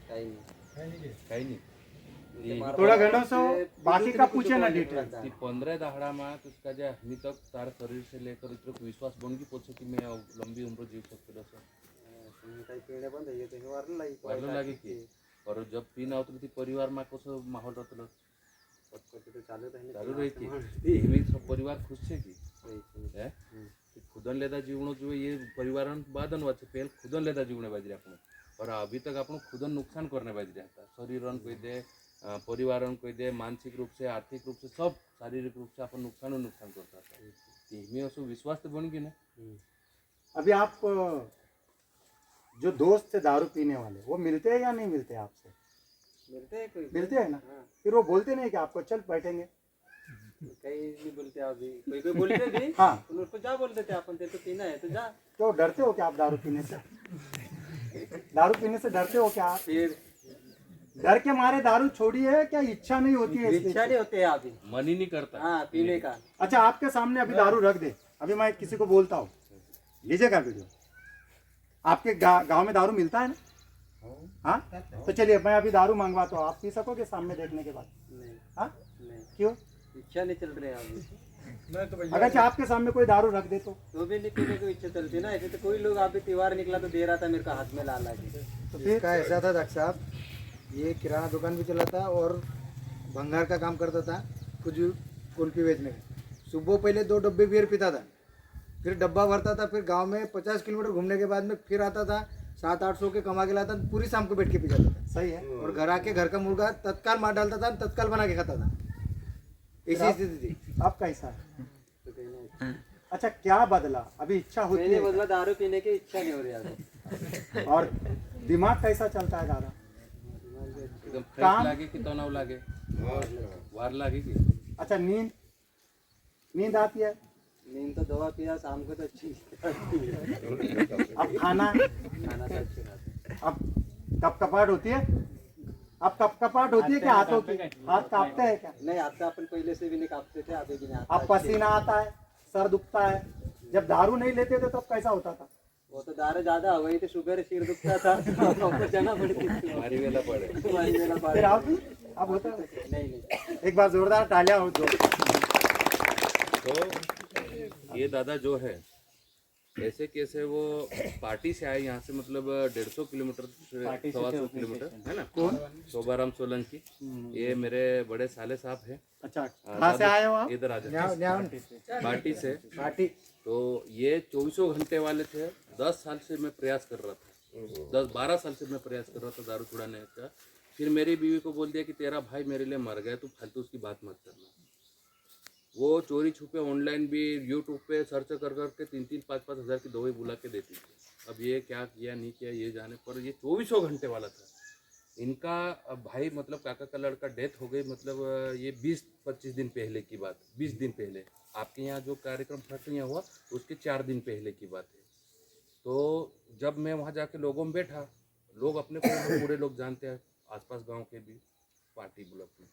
काही नाही थोड़ा घंटों से बाकी का पूछे ना डिटेल। 15 दहाड़ा में उसका जो अभी तक तार शरीर से लेकर इतना विश्वास बन की पोछे कि मैं लंबी उम्र जीव सकते वारलं लागे की और जब पीन आवत थी परिवार में कसं माहौल रहता चालू रही की सब परिवार खुश है की खुदन लेदा जीवनो जो ये परिवार बादन वाचे पहले खुदन लेदा जीवने बाजी अपन और अभी तक अपन खुदन नुकसान करने बाजी रहता शरीर कोई दे परिवार कोई दे मानसिक रूप से आर्थिक रूप से सब शारीरिक रूप से अपन नुकसान करता था इसमें उसको विश्वास तो बन गई ना। अभी आप जो दोस्त थे दारू पीने वाले वो मिलते हैं या नहीं मिलते आपसे? मिलते हैं ना। फिर वो बोलते नहीं कि आपको चल बैठेंगे? कहीं नहीं बोलते अभी कोई बोलते थे हाँ उसको जा बोलते थे अपन तेरे को पीना है तो जा। तो डरते हो क्या आप दारू पीने से? दारू पीने से डरते हो क्या आप? फिर डर के मारे दारू छोड़ी है क्या इच्छा नहीं होती है? इच्छा नहीं होती है अभी मन ही नहीं करता हाँ पीने का। अच्छा आपके सामने अभी दारू रख दे, अभी मैं किसी को बोलता हूँ लीजिएगा वीडियो, आपके गांव में दारू मिलता है ना? हाँ तो चलिए मैं अभी दारू मंगवाता हूँ, आप पी सकोगे सामने देखने के बाद? नहीं हाँ नहीं क्यों? इच्छा नहीं चल रही है अभी। अगर आपके सामने कोई दारू रख दे तो भी नहीं पीने की इच्छा चलती ना। ऐसे तो कोई लोग अभी त्योहार निकला तो दे रहा था मेरे को हाथ में ला के। तो फिर का ऐसा था डॉक्टर साहब, ये किराना दुकान भी चलाता और भंगार का काम करता था, कुछ कुल्फी बेचने का। सुबह पहले 2 डब्बे बियर पीता था, फिर डब्बा भरता था, फिर गांव में 50 किलोमीटर घूमने के बाद में फिर आता था, 700-800 के कमा के लाता था, पूरी शाम को बैठ के पी जाता था। सही है। और घर आके घर का मुर्गा तत्काल मार डालता था, तत्काल बना के खाता था। ऐसी स्थिति थी। आप कैसा? अच्छा क्या बदला? अभी इच्छा होती है? बदला दारू पीने की इच्छा नहीं हो रही अभी। और दिमाग कैसा चलता है दादा? एकदम फ्रेश लागे कि तनाव लागे वार लागे कि? अच्छा नींद आती है? नींद तो दवा पिया शाम को तो अच्छी अब खाना तो अच्छी खाते। अब कपकपाहट होती है? अब कपकपाहट होती है क्या हाथों की? हाथ कांपते हैं क्या? नहीं हाथ अपन पहले से भी नहीं कांपते थे, अभी भी नहीं। अब पसीना आता है, सर दुखता है। जब दारू नहीं लेते थे तब कैसा होता था? वो तो दारू ज्यादा हो गई थी, शुगर सिर दुखता था, डॉक्टर जाना पड़ती थी। हमारी वेला पड़े फिर अब होता है? नहीं एक बार जोरदार तालियां हो दो। तो ये दादा जो है ऐसे कैसे वो पार्टी से आए यहाँ से, मतलब 150 किलोमीटर 125 किलोमीटर है ना। कौन? शोभाराम सोलंकी, ये मेरे बड़े साले साहब है। अच्छा कहाँ से आए हो आप? इधर आ जाए पार्टी से। पार्टी तो ये 24 घंटे वाले थे। 10 साल से मैं प्रयास कर रहा था, 10-12 साल से मैं प्रयास कर रहा था दारू छुड़ाने का। फिर मेरी बीवी को बोल दिया कि तेरा भाई मेरे लिए मर गया, तू फालतू उसकी बात मत करना। वो चोरी छुपे ऑनलाइन भी यूट्यूब पे सर्च कर करके 3-5 हज़ार की दवाई बुला के देती थी। अब ये क्या किया नहीं किया ये जाने, पर ये 24 घंटे वाला था। इनका भाई मतलब काका का लड़का डेथ हो गई, मतलब ये 20-25 दिन पहले की बात, 20 दिन पहले। आपके यहाँ जो कार्यक्रम फट यहाँ हुआ उसके 4 दिन पहले की बात है। तो जब मैं वहाँ जाके लोगों में बैठा, लोग अपने को पूरे लोग जानते हैं आसपास गांव के भी पार्टी ब्लॉक में।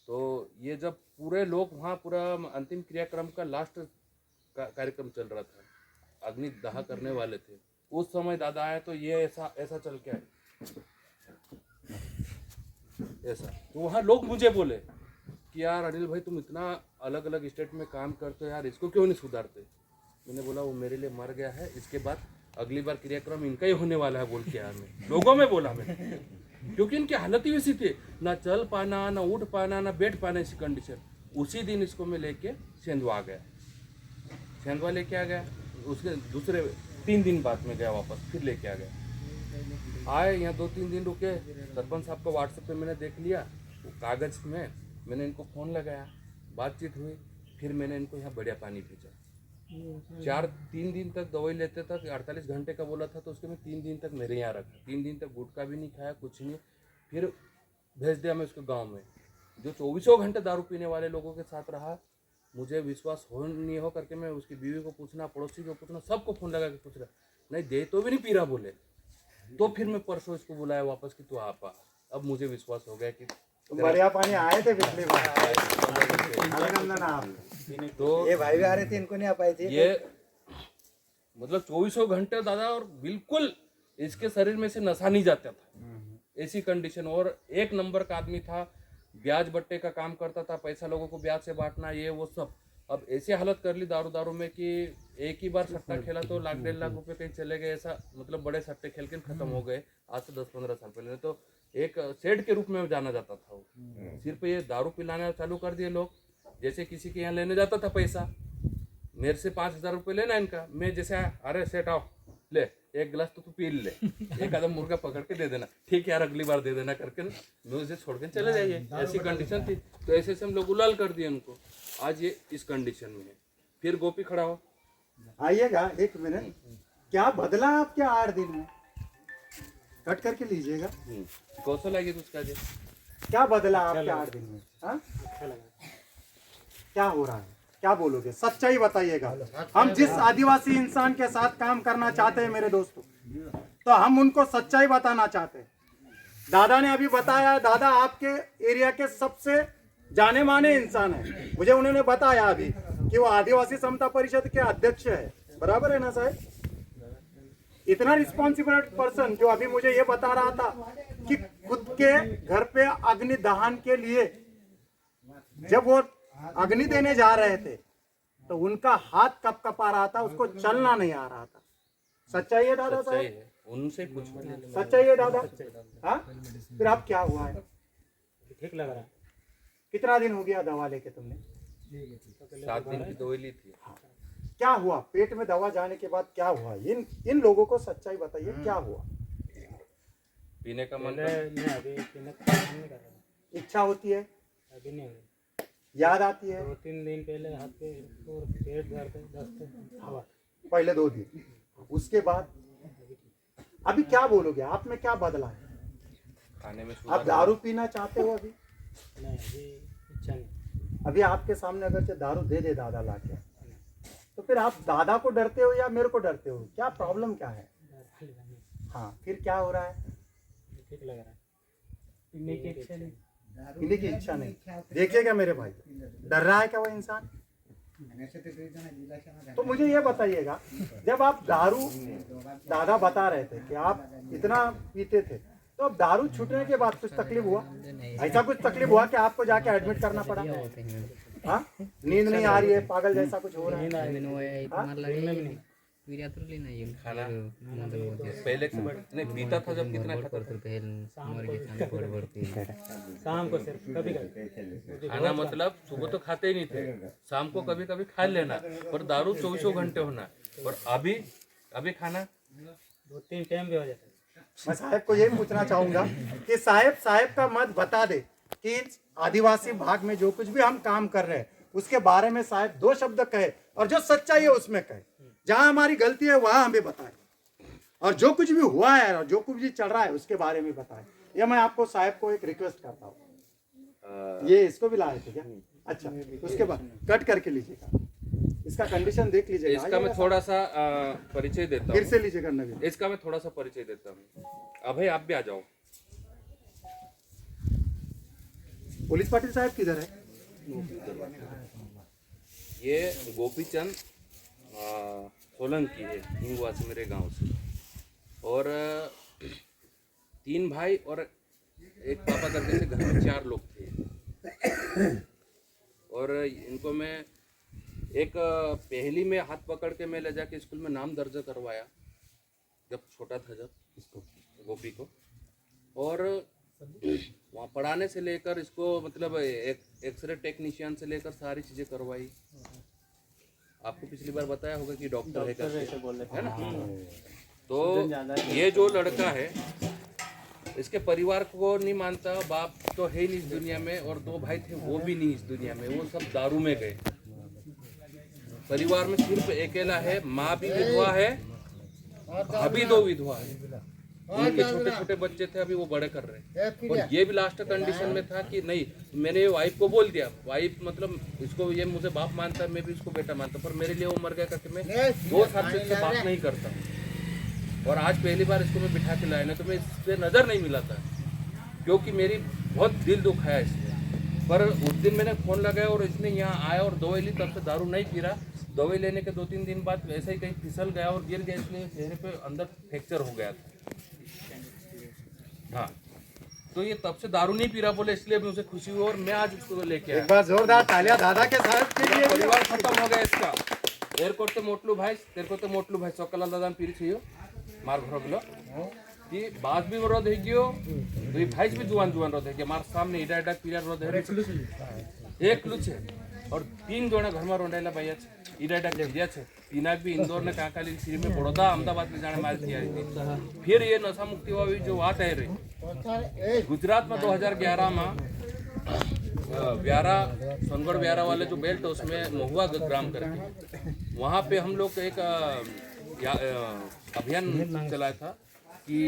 तो ये जब पूरे लोग वहाँ पूरा अंतिम क्रियाक्रम का लास्ट कार्यक्रम चल रहा था, अग्नि दाह करने वाले थे, उस समय दादा आए तो ये ऐसा चल के आए ऐसा। तो वहाँ लोग मुझे बोले कि यार अनिल भाई तुम इतना अलग अलग स्टेट में काम करते हो यार, इसको क्यों नहीं सुधारते? मैंने बोला वो मेरे लिए मर गया है, इसके बाद अगली बार क्रियाक्रम इनका ही होने वाला है बोल के आया मैं लोगों में बोला मैं, क्योंकि इनकी हालत ही वैसी थी, ना चल पाना ना उठ पाना ना बैठ पाना, ऐसी कंडीशन। उसी दिन इसको मैं लेके सेंधवा आ गया, सेंधवा लेके आ गया। उसके दूसरे 3 दिन बाद में गया वापस, फिर लेके आ गया। आए यहाँ 2-3 दिन रुके, सरपंच साहब को व्हाट्सएप पे मैंने देख लिया वो कागज़ में, मैंने इनको फ़ोन लगाया, बातचीत हुई, फिर मैंने इनको यहाँ बढ़िया पानी भेजा। 3 दिन तक दवाई लेते तक 48 घंटे का बोला था, तो उसके मैं 3 दिन तक मेरे यहाँ रखा। 3 दिन तक गुटखा भी नहीं खाया, कुछ नहीं। फिर भेज दिया मैं उसको गांव में, जो 24 घंटे दारू पीने वाले लोगों के साथ रहा। मुझे विश्वास हो नहीं हो करके मैं उसकी बीवी को पूछना, पड़ोसी को पूछना, सबको फ़ोन लगा के पूछ रहा, नहीं दे तो भी नहीं पी रहा बोले। तो फिर मैं परसों इसको बुलाया वापस कि तू आप आ। अब मुझे विश्वास हो गया कि बढ़िया पानी आए थे पिछली बार। तो ये भाई भी आ रहे थे, इनको नहीं आ पाए थे। ये मतलब 24 घंटे दादा, और बिल्कुल इसके शरीर में से नशा नहीं जाता था, ऐसी कंडीशन। और एक नंबर का आदमी था, ब्याज बट्टे का काम करता था, पैसा लोगों को ब्याज से बांटना, ये वो सब। अब ऐसी हालत कर ली दारू में कि एक ही बार सट्टा खेला तो लाख 1.5 लाख रुपए कहीं चले गए, ऐसा मतलब बड़े सट्टे खेल के खत्म हो गए आज से 10-15 साल पहले। तो एक सेठ के रूप में जाना जाता था वो। सिर्फ ये दारू पिलाना चालू कर दिए लोग। जैसे किसी के यहाँ लेने जाता था पैसा, मेरे से 5,000 रुपये लेना इनका, मैं जैसे अरे सेठ आओ ले एक गिलास तो तू पी ले, एक आदम मुर्गा पकड़ के दे देना, ठीक है यार अगली बार दे देना करके मैं उसे छोड़ के चले जाइए, ऐसी कंडीशन थी। तो ऐसे से हम लोग उलाल कर दिए उनको, आज ये इस कंडीशन में है। फिर गोपी खड़ा हो, आइएगा एक मिनट, क्या बदला आपके 8 दिन में? कट करके लीजिएगा। कौशल आएगी तो उसका क्या बदला आपके 8 दिन में? हाँ? क्या हो रहा है, क्या बोलोगे? सच्चाई बताइएगा। हम जिस आदिवासी इंसान के साथ काम करना चाहते हैं मेरे दोस्तों, तो हम उनको सच्चाई बताना चाहते हैं। दादा ने अभी बताया, दादा आपके एरिया के सबसे जाने माने इंसान है। मुझे उन्होंने बताया अभी कि वो आदिवासी समता परिषद के अध्यक्ष है, बराबर है ना साहब? इतना रिस्पॉन्सिबल पर्सन जो अभी मुझे ये बता रहा था कि खुद के घर पे अग्नि दहन के लिए जब वो अग्नि देने जा रहे थे तो उनका हाथ कप कपा रहा था, उसको चलना नहीं आ रहा था। सच्चाई है दादा सच्चाई साहब? है, उनसे कुछ सच्चाई है दादा? हाँ? फिर अब क्या हुआ है? ठीक लग रहा है। कितना दिन हो गया दवा लेके तुमने? 7 दिन की दवाई ली थी। क्या हुआ पेट में दवा जाने के बाद? क्या हुआ? इन लोगों को सच्चाई बताइए, क्या हुआ? पीने का मन नहीं, अभी पीने का मन नहीं कर रहा। इच्छा होती है, अभी नहीं हो रही। याद आती है? 2-3 दिन पहले हाथ पे और पेट दर्द दस्त हवा। पहले 2 दिन, उसके बाद अभी क्या बोलोगे? आप में क्या बदला है? खाने में आप दारू पीना चाहते हो अभी? नहीं, अभी इच्छा नहीं। अभी आपके सामने अगर से दारू दे दे दादा लाके, तो फिर आप दादा को डरते हो या मेरे को डरते हो? क्या प्रॉब्लम क्या है? हाँ, फिर क्या हो रहा है? ठीक लग रहा है। पीने की इच्छा नहीं। पीने की इच्छा नहीं। देखिएगा मेरे भाई, डर रहा है क्या वो इंसान? तो मुझे ये बताइएगा, जब आप दारू, दादा बता रहे थे कि आप इतना पीते थे, तो अब दारू छूटने के बाद कुछ तकलीफ हुआ? ऐसा कुछ तकलीफ हुआ कि आपको जाके एडमिट करना पड़ा? हाँ? नींद नहीं आ रही है, पागल जैसा कुछ हो रहा है? खाना पहले से नहीं पीता था जब कितना खाता था? शाम को सिर्फ कभी कभी। खाना मतलब सुबह तो खाते ही नहीं थे, शाम को कभी कभी खा लेना, पर दारू 24 घंटे होना। और अभी खाना 2-3 टाइम भी हो जाता है। मैं साहब को यही पूछना चाहूंगा कि साहब का मत बता दे कि इस आदिवासी भाग में जो कुछ भी हम काम कर रहे हैं उसके बारे में साहब 2 शब्द कहे, और जो सच्चाई है उसमें कहे। जहां हमारी गलती है वहां हमें बताए, और जो कुछ भी हुआ है और जो कुछ भी चल रहा है उसके बारे में बताए। ये मैं आपको साहब को एक रिक्वेस्ट करता हूँ। ये इसको भी लाए थे क्या? अच्छा, उसके बाद कट करके लीजिएगा, इसका कंडीशन देख लीजिएगा। इसका मैं थोड़ा सा परिचय देता फिर हूँ। से लीजिएगा नवीन। इसका मैं थोड़ा सा परिचय देता हूँ। अभय आप भी आ जाओ। पुलिस पाटिल साहब किधर है? ये गोपीचंद सोलंकी है, हिंगुआ से, मेरे गांव से। और 3 भाई और एक पापा करके से घर में 4 लोग थे। और इनको मैं एक पहली में हाथ पकड़ के मैं ले जाके स्कूल में नाम दर्ज करवाया जब छोटा था, जब इसको गोपी को। और वहाँ पढ़ाने से लेकर इसको मतलब एक्सरे टेक्नीशियन से लेकर सारी चीज़ें करवाई। आपको पिछली बार बताया होगा कि डॉक्टर है करके, है ना? तो ये जो लड़का है इसके परिवार को नहीं मानता, बाप तो है ही नहीं इस दुनिया में, और 2 भाई थे वो भी नहीं इस दुनिया में, वो सब दारू में गए। परिवार में सिर्फ अकेला है, माँ भी विधवा है, अभी 2 विधवा है। उनके छोटे छोटे बच्चे थे, अभी वो बड़े कर रहे हैं। और ये भी लास्ट कंडीशन में था कि नहीं, मैंने वाइफ को बोल दिया, वाइफ मतलब इसको ये मुझे बाप मानता है, मैं भी इसको बेटा मानता, पर मेरे लिए वो मर गया करके मैं 2 साल से इससे बात नहीं करता। और आज पहली बार इसको मैं बिठा के लाया, ना तो मैं इससे नज़र नहीं मिला था, क्योंकि मेरी बहुत दिल दुखाया इसने। पर उस दिन मैंने फ़ोन लगाया और इसने यहाँ आया और दवाई ली, तब से दारू नहीं पी रहा। दवाई लेने के 2-3 दिन बाद ऐसे ही कहीं फिसल गया और गिर गया, इसलिए चेहरे पे अंदर फ्रैक्चर हो गया था। हाँ, तो ये तब से दारू नहीं पी रहा बोले, इसलिए मुझे खुशी हुई और मैं आज उसको लेके आया। एक बार जोरदार तालियां दादा के साथ के लिए। परिवार खत्म हो गया इसका। एयरपोर्ट मोटलू भाई, तेरे को तो मोटलू भाई सकाल दादा पीरी छे मार घर गलो कि बास भी रोध है गयो, दुई भाई भी जुआन जुआन रोध है गया, मार सामने इडा इडा पीरा रोध है एक लू छे और 3 जोड़ा घर में रोंडायला भैया छे, इडा इडा दिया छे। तीना भी इंदौर ने काकाली श्री में बड़ौदा अहमदाबाद में जाने मार किया थी। फिर ये नशा मुक्ति वाली जो बात है रही गुजरात में 2011 में व्यारा सोनगढ़ व्यारा वाले जो बेल्ट है उसमें महुआ ग्राम करके वहाँ पे हम लोग एक अभियान चलाया था कि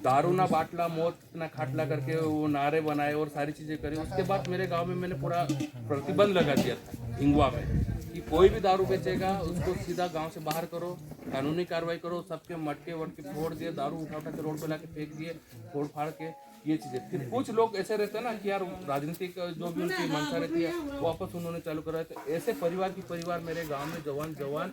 दारू ना बाटला मौत ना खाटला करके वो नारे बनाए और सारी चीजें करी। उसके बाद मेरे गांव में मैंने पूरा प्रतिबंध लगा दिया था हिंगवा में कि कोई भी दारू बेचेगा उसको सीधा गांव से बाहर करो, कानूनी कार्रवाई करो। सबके मटके वटके फोड़ दिए, दारू उठा उठा के रोड पे लाके फेंक दिए, फोड़ फाड़ के ये चीजें। फिर कुछ लोग ऐसे रहते हैं ना कि यार राजनीतिक जो भी उनकी मंशा रहती है वो वापस उन्होंने चालू करा। तो ऐसे परिवार मेरे गांव में जवान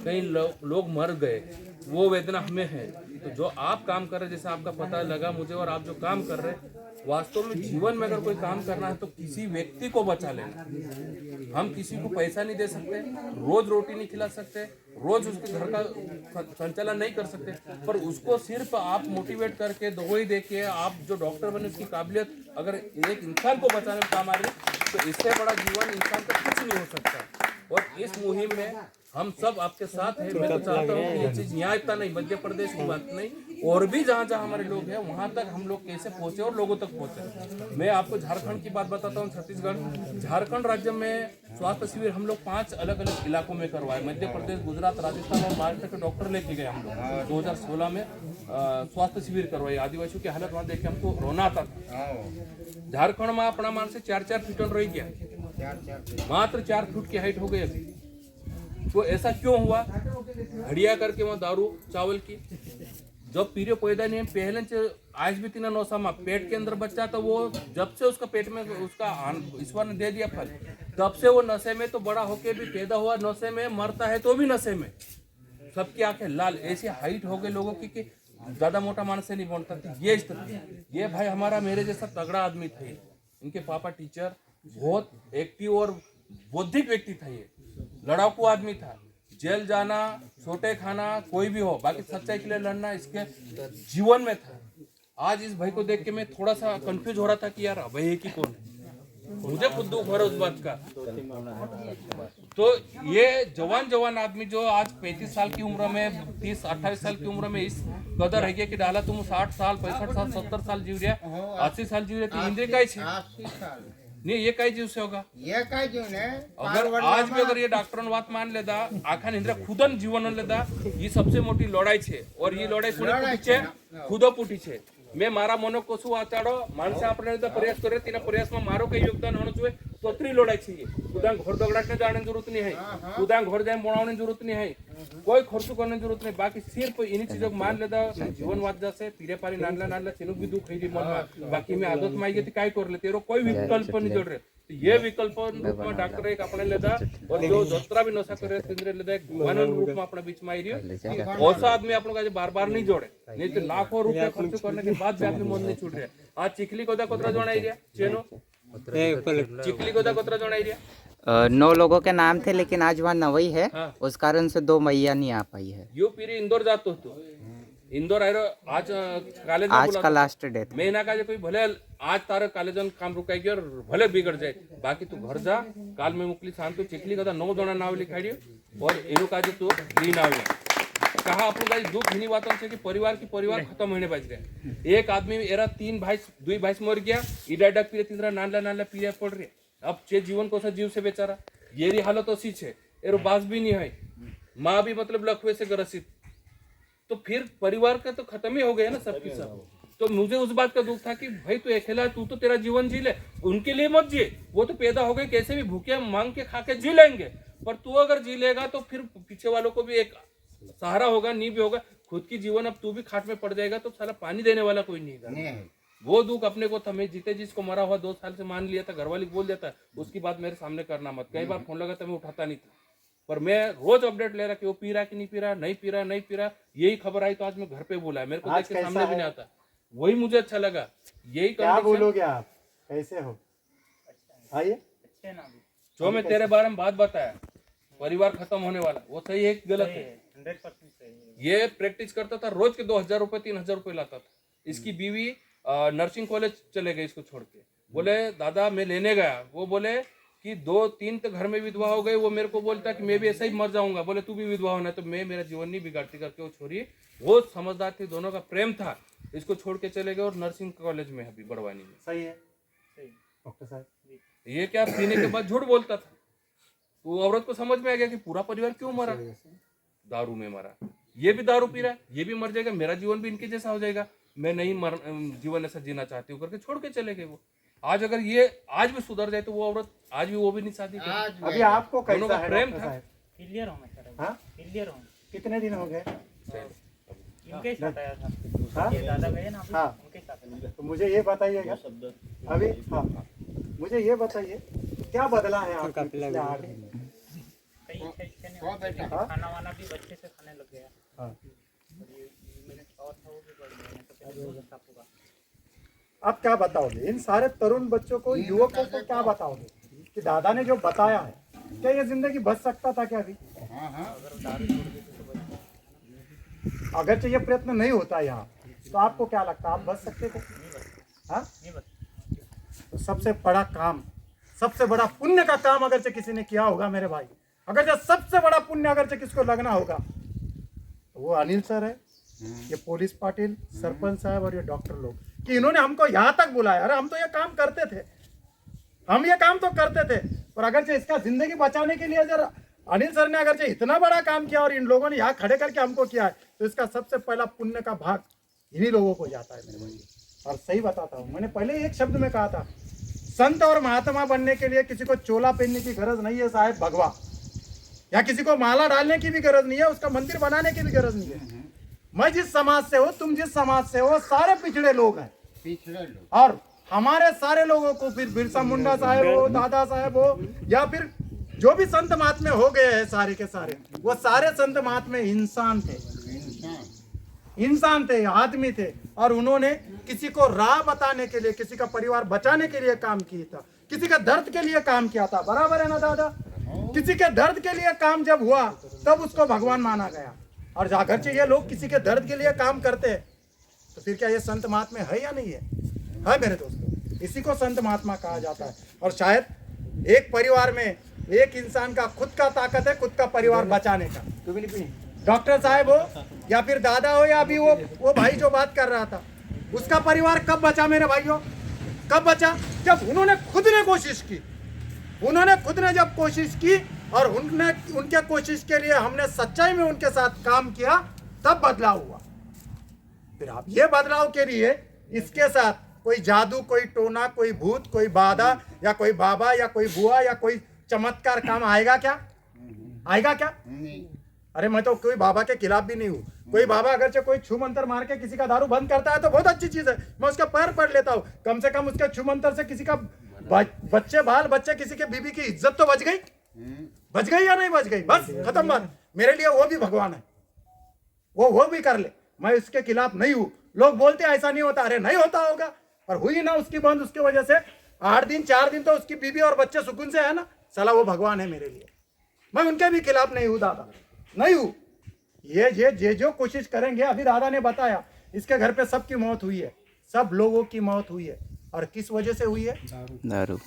कई लोग मर गए, वो वेदना हमें है। तो जो आप काम कर रहे हैं, जैसे आपका पता लगा मुझे, और आप जो काम कर रहे हैं वास्तव में जीवन में अगर कोई काम करना है तो किसी व्यक्ति को बचा लेना। हम किसी को पैसा नहीं दे सकते, रोज रोटी नहीं खिला सकते, रोज उसके घर का संचालन नहीं कर सकते, पर उसको सिर्फ आप मोटिवेट करके दवाई देके आप जो डॉक्टर बने उसकी काबिलियत अगर एक इंसान को बचाने में काम आ रही तो इससे बड़ा जीवन इंसान का कुछ नहीं हो सकता। और इस मुहिम में हम सब आपके साथ हैं। मैं तो चाहता हूँ कि ये चीज यहाँ इतना नहीं, मध्य प्रदेश की बात नहीं, और भी जहाँ जहाँ हमारे लोग हैं वहाँ तक हम लोग कैसे पहुँचे और लोगों तक पहुँचे। मैं आपको झारखंड की बात बताता हूँ। छत्तीसगढ़ झारखंड राज्य में स्वास्थ्य शिविर हम लोग 5 अलग अलग इलाकों में करवाए। मध्य प्रदेश, गुजरात, राजस्थान और महाराष्ट्र के डॉक्टर लेके गए हम लोग। 2016 में स्वास्थ्य शिविर करवाए। आदिवासियों की हालत वहाँ देख के हमको रोना आता था। झारखंड में अपना मान से 4-4 फीट रह गया, मात्र 4 फुट की हाइट हो गई अभी। तो ऐसा क्यों हुआ? हड़िया करके वहाँ दारू चावल की जब पीरियो पैदा नहीं पहले आज भी 3 नौसा में पेट के अंदर बच्चा, तो वो जब से उसका पेट में उसका ईश्वर ने दे दिया फल, तब से वो नशे में, तो बड़ा होके भी पैदा हुआ नशे में, मरता है तो भी नशे में। सबकी आंखें लाल, ऐसी हाइट हो गई लोगों की कि ज्यादा मोटा मानस से नहीं बनता थी। ये स्थिति, ये भाई हमारा मेरे जैसा तगड़ा आदमी था। इनके पापा टीचर, बहुत एक्टिव और बौद्धिक व्यक्ति था। ये लड़ाकू आदमी था। जेल जाना, छोटे खाना, कोई भी हो, बाकी सच्चाई के लिए लड़ना इसके जीवन में था। आज इस भाई को देख के मैं थोड़ा सा कंफ्यूज हो रहा था कि यार अभय की कौन है। मुझे खुद दुख हो रहा है उस बात का। तो ये जवान आदमी जो आज 35 साल की उम्र में, 30-28 साल की उम्र में इस कदर है कि डाला तुम 60 साल, 65 साल, 70 साल जीव रहा, 80 साल जीव रहे, इंद्रिय काय छे नहीं, ये काय जीव से होगा? ये काय जीव ने अगर आज भी अगर ये डॉक्टर बात मान लेता, आखा निंद्रा खुदन जीवन लेता, ये सबसे मोटी लड़ाई छे। और ये लड़ाई थोड़ी छे, खुदो पूटी छे। मैं मारा मनो को શું આચાડો માણસે આપણે તો પ્રયાસ કરે તેના પ્રયાસમાં મારો કઈ યોગદાન હોવું જોઈએ તો અત્રી લડાઈ છે। ખુદા ઘર દગડાટને જાણવાની જરૂરત નહીં है, खुदा घर जाए बनाने जरूरत नहीं है, कोई खर्च करने जरूरत नहीं। बाकी सिर्फ इन्हीं चीजों को मान लेता जीवन वाद जैसे पीरे पारी नानला तेनु भी दुख है मन में। बाकी में आदत में आई गई काय कर ले, तेरो कोई विकल्प नहीं जोड़ रहे। तो ये विकल्प रूप में डॉक्टर एक अपने लेता, और जो जतरा भी नशा करे तिंद्रे लेता एक मानव रूप में अपने बीच में आई रही। ऐसा आदमी आप लोग बार नहीं जोड़े, नहीं तो लाखों रुपए खर्च करने के बाद भी आपने मन नहीं छूट रहे। आज चिखली कोदा कोतरा जोड़ आई रहा चेनो, चिखली कोदा कोतरा जोड़ आई रहा। 9 लोगों के नाम थे, लेकिन आज वहाँ 9 है। हाँ। उस कारण से 2 मैया नहीं आ पाई है। यू पीरी इंदौर जातो तो इंदौर आयो आज कॉलेज आज का लास्ट डेट महीना का कोई भले आज तारे कॉलेज काम रुकाई और भले बिगड़ जाए, बाकी तू घर जा, काल में मुकली शांत चिखली कदा 9 जणा नाव लिखाड़ी और एनु काजे तू दिन आवे। कहा अपन का दुख हिनी बातों से कि परिवार खत्म होने बज रहे। एक आदमी एरा 3 भाई 2 भाई मर गया, इडा डक पीरे तीसरा नानला पीरे पड़ रहे। अब चे जीवन को जीव से बेचारा ये हालत ऐसी है, एरो बास भी नहीं है, माँ भी मतलब लखवे से ग्रसित। तो फिर परिवार का तो खत्म ही हो गया ना सबकी सब। तो मुझे उस बात का दुख था कि भाई तू अकेला, तू तो तेरा जीवन जी ले, उनके लिए मत जिए। वो तो पैदा हो गए, कैसे भी भूखे मांग के खा के जी लेंगे, पर तू अगर जी लेगा तो फिर पीछे वालों को भी एक सहारा होगा, नींव भी होगा। खुद की जीवन अब तू भी खाट में पड़ जाएगा तो साला पानी देने वाला कोई नहीं है। वो दुख अपने को था। मैं जीते जिसको मरा हुआ 2 साल से मान लिया था, घरवाली बोल देता उसकी बात मेरे सामने करना मत। कई बार फोन लगा था मैं उठाता नहीं था, पर मैं रोज अपडेट ले रहा कि वो पी रहा कि नहीं पी रहा, नहीं पी रहा। यही खबर आई तो आज मैं घर पे बोला है, मेरे को देख के सामने भी नहीं आता। वही मुझे अच्छा लगा। यही क्या condition- बोलोगे आप, कैसे हो? आइए। जो मैं तेरे बारे में बात बताया, परिवार खत्म होने वाला, वो सही है कि गलत है? 100% सही है। ये प्रैक्टिस करता था, रोज के 2,000 रुपए 3,000 रुपए लाता था। इसकी बीवी नर्सिंग कॉलेज चले गए इसको छोड़ के। बोले दादा मैं लेने गया, वो बोले कि 2-3 तो घर में विधवा हो गई। वो मेरे को बोलता कि मैं भी ऐसा ही मर जाऊंगा। बोले तू भी विधवा होना, तो मैं मेरा जीवन नहीं बिगाड़ती करके वो छोरी, वो समझदार थी, दोनों का प्रेम था, इसको छोड़ के चले गए और नर्सिंग कॉलेज में अभी बड़वानी में। सही है डॉक्टर साहब। ये क्या पीने के बाद झूठ बोलता था। तो औरत को समझ में आ गया कि पूरा परिवार क्यों मरा, दारू में मरा। ये भी दारू पी रहा है, ये भी मर जाएगा, मेरा जीवन भी इनके जैसा हो जाएगा, मैं नहीं जीवन ऐसा जीना चाहती हूँ करके छोड़ के चले गए वो। आज अगर ये आज भी सुधर जाए तो वो औरत आज भी वो भी नहीं शादी करेगी। अभी आपको दोनों कैसा का है प्रेम डॉक्टर था। साहब? क्लियर हूँ मैं सर, हाँ? क्लियर हूँ। कितने दिन हो गए? इनके ही साथ आया था, हाँ? ये दादा गए ना अभी, हाँ। उनके साथ आया। तो मुझे ये बताइएगा अभी, हाँ मुझे ये बताइए क्या बदला है आपके पिछले 8 दिन में? कहीं इच्छा नहीं, खाना वाना भी बच्चे से खाने लग गया। हाँ। और ये मेरे और था वो भी बढ़ गया, नहीं तो पहले बहुत अच्छा होगा। आप क्या बताओगे इन सारे तरुण बच्चों को, युवकों को क्या बताओगे कि दादा ने जो बताया है, क्या ये जिंदगी बच सकता था क्या अभी? अगर ये प्रयत्न नहीं होता यहाँ, तो आपको क्या लगता है आप बच सकते थे? हाँ? तो सबसे बड़ा काम, सबसे बड़ा पुण्य का काम अगर से किसी ने किया होगा मेरे भाई, अगर जो सबसे बड़ा पुण्य अगर से किसको लगना होगा, तो वो अनिल सर है, ये पुलिस पाटिल, सरपंच साहब और ये डॉक्टर लोग, कि इन्होंने हमको यहाँ तक बुलाया। अरे हम तो ये काम करते थे, हम ये काम तो करते थे, और अगर से इसका जिंदगी बचाने के लिए जरा अनिल सर ने अगर से इतना बड़ा काम किया और इन लोगों ने यहाँ खड़े करके हमको किया है, तो इसका सबसे पहला पुण्य का भाग इन्हीं लोगों को जाता है मेरे भाई। और सही बताता हूँ, मैंने पहले एक शब्द में कहा था, संत और महात्मा बनने के लिए किसी को चोला पहनने की गरज नहीं है साहब भगवा, या किसी को माला डालने की भी गरज नहीं है, उसका मंदिर बनाने की भी गरज नहीं है। मैं जिस समाज से हो, तुम जिस समाज से हो, सारे पिछड़े लोग हैं, और हमारे सारे लोगों को फिर बिरसा मुंडा साहब हो, दादा साहब हो, या फिर जो भी संत महात्मे हो गए हैं सारे के सारे, वो सारे संत महात्मे इंसान थे, इंसान थे, आदमी थे, और उन्होंने किसी को राह बताने के लिए, किसी का परिवार बचाने के लिए काम किया था, किसी का दर्द के लिए काम किया था। बराबर है ना दादा? किसी के दर्द के लिए काम जब हुआ तब उसको भगवान माना गया। और अगर से ये लोग किसी के दर्द के लिए काम करते हैं, तो फिर क्या ये संत महात्मा है या नहीं है? है मेरे दोस्तों, इसी को संत महात्मा कहा जाता है। और शायद एक परिवार में एक इंसान का खुद का ताकत है, खुद का परिवार बचाने का। डॉक्टर साहब हो या फिर दादा हो, या अभी वो भाई जो बात कर रहा था, उसका परिवार कब बचा मेरे भाइयों? कब बचा? जब उन्होंने खुद ने कोशिश की। उन्होंने खुद ने जब कोशिश की और उनके कोशिश के लिए हमने सच्चाई में उनके साथ काम किया, तब बदलाव हुआ। फिर आप ये बदलाव के लिए इसके साथ कोई जादू, कोई टोना, कोई भूत, कोई बाधा, या कोई बाबा, या कोई बुआ, या कोई चमत्कार काम आएगा क्या? आएगा क्या? अरे मैं तो कोई बाबा के खिलाफ भी नहीं हूँ। कोई बाबा अगर से कोई छू मंतर मार के किसी का दारू बंद करता है तो बहुत अच्छी चीज है, मैं उसका पैर पड़ लेता हूँ। कम से कम उसके छू मंतर से किसी का बच्चे, बाल बच्चे, किसी के बीबी की इज्जत तो बच गई। बच गई या नहीं बच गई? बस खत्म बात। मेरे लिए वो भी भगवान है, वो भी कर ले, मैं उसके खिलाफ नहीं हूँ। लोग बोलते ऐसा नहीं होता, अरे नहीं होता होगा, पर हुई ना उसकी बंद, उसकी वजह से 8 दिन 4 दिन तो उसकी बीबी और बच्चे सुकून से है ना। साला वो भगवान है मेरे लिए, मैं उनके भी खिलाफ नहीं हूँ दादा, नहीं हूँ। ये जो कोशिश करेंगे, अभी दादा ने बताया इसके घर पे सबकी मौत हुई है, सब लोगों की मौत हुई है, और किस वजह से हुई है? दारू।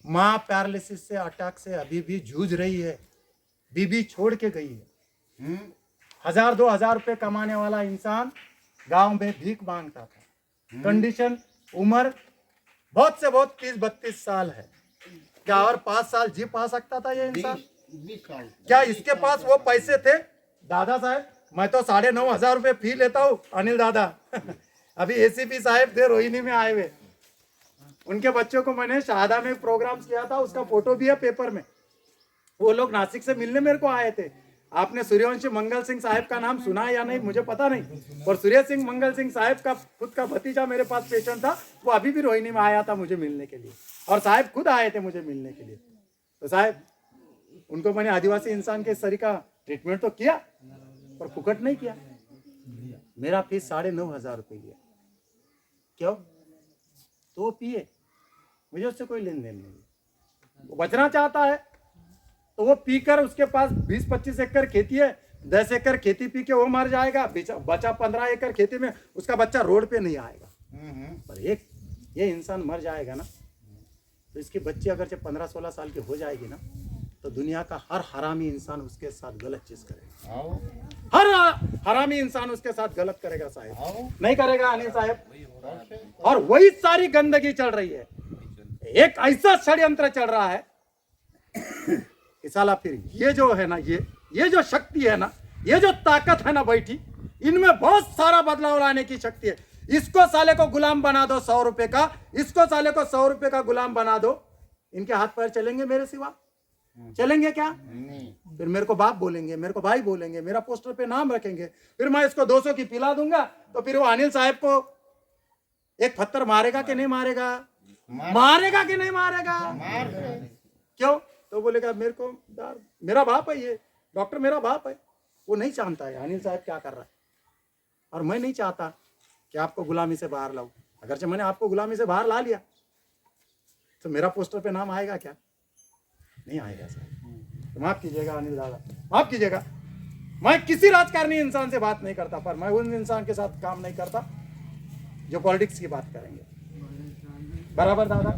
माँ पैरालिसिस से, अटैक से अभी भी जूझ रही है, बीबी छोड़ के गई है। 1000-2000 रुपए कमाने वाला इंसान गांव में भीख मांगता था। कंडीशन, उम्र बहुत से बहुत 30-32 साल है। क्या और 5 साल जी पा सकता था ये इंसान? क्या इसके पास वो पैसे थे? दादा साहब, मैं तो 9,500 रुपए फी लेता हूँ अनिल दादा। अभी एसीपी साहब थे रोहिणी में आए हुए, उनके बच्चों को मैंने शहादा में प्रोग्राम किया था, उसका फोटो भी है पेपर में। वो लोग नासिक से मिलने मेरे को आए थे। आपने सूर्यवंशी मंगल सिंह साहब का नाम सुना है या नहीं मुझे पता नहीं, और सूर्य सिंह मंगल सिंह साहब का खुद का भतीजा मेरे पास पेशेंट था, वो अभी भी रोहिणी में आया था मुझे मिलने के लिए, और साहब खुद आए थे मुझे मिलने के लिए। तो साहब उनको मैंने आदिवासी इंसान के सरी का ट्रीटमेंट तो किया, पर फुकट नहीं किया। मेरा फीस 9,500 रुपये लिया। क्यों? तो वो पिए, मुझे उससे कोई लेन देन नहीं है। वो बचना चाहता है तो वो पीकर, उसके पास 20-25 एकड़ खेती है, 10 एकड़ खेती पी के वो मर जाएगा, बचा 15 एकड़ खेती में उसका बच्चा रोड पे नहीं आएगा। पर एक ये इंसान मर जाएगा ना, तो इसकी बच्ची अगर से 15-16 साल की हो जाएगी ना, तो दुनिया का हर हरामी इंसान उसके साथ गलत चीज करेगा। हर हरामी इंसान उसके साथ गलत करेगा साहब, नहीं करेगा अनिल साहब। और वही सारी गंदगी चल रही है। एक ऐसा षड्यंत्र चल रहा है कि साला फिर ये जो है ना, ये जो शक्ति है ना, ये जो ताकत है ना बैठी, इनमें बहुत सारा बदलाव लाने की शक्ति है। इसको साले को गुलाम बना दो 100 रुपए का, इसको साले को 100 रुपए का गुलाम बना दो, इनके हाथ पैर चलेंगे मेरे सिवा? चलेंगे क्या? फिर मेरे को बाप बोलेंगे, मेरे को भाई बोलेंगे, मेरा पोस्टर पे नाम रखेंगे, फिर मैं इसको 200 की पिला दूंगा, तो फिर वो अनिल साहब को एक पत्थर मारेगा कि नहीं मारेगा? मारेगा कि नहीं मारेगा? क्यों? तो बोलेगा मेरा बाप है, ये डॉक्टर मेरा बाप है। वो नहीं जानता है अनिल साहब क्या कर रहा है, और मैं नहीं चाहता कि आपको गुलामी से बाहर लाऊं। अगर से मैंने आपको गुलामी से बाहर ला लिया तो मेरा पोस्टर पे नाम आएगा क्या? नहीं आएगा साहब। तो माफ कीजिएगा अनिल दादा, माफ कीजिएगा। मैं किसी राजकारणी इंसान से बात नहीं करता, पर मैं उन इंसान के साथ काम नहीं करता जो पॉलिटिक्स की बात करेंगे। बराबर दादा?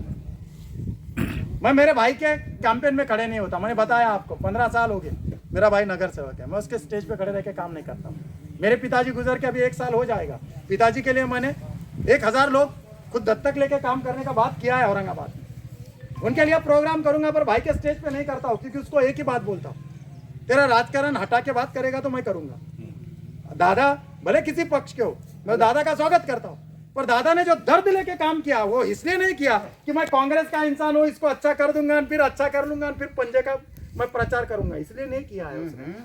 मैं मेरे भाई के कैंपेन में खड़े नहीं होता। मैंने बताया आपको 15 साल हो गए, मेरा भाई नगर सेवक है, मैं उसके स्टेज पे खड़े रह के काम नहीं करता हूँ। मेरे पिताजी गुजर के अभी 1 साल हो जाएगा। पिताजी के लिए मैंने 1000 लोग खुद दत्तक लेके काम करने का बात किया है औरंगाबाद में। उनके लिए प्रोग्राम करूंगा, पर भाई के स्टेज पे नहीं करता हूँ, क्योंकि उसको एक ही बात बोलता हूँ, तेरा राजकारण हटा के बात करेगा तो मैं करूंगा। दादा भले किसी पक्ष के हो, मैं दादा का स्वागत करता हूँ, पर दादा ने जो दर्द लेके काम किया वो इसलिए नहीं किया कि मैं कांग्रेस का इंसान हूँ, इसको अच्छा कर दूंगा, फिर अच्छा कर लूंगा, फिर पंजे का मैं प्रचार करूंगा, इसलिए नहीं किया है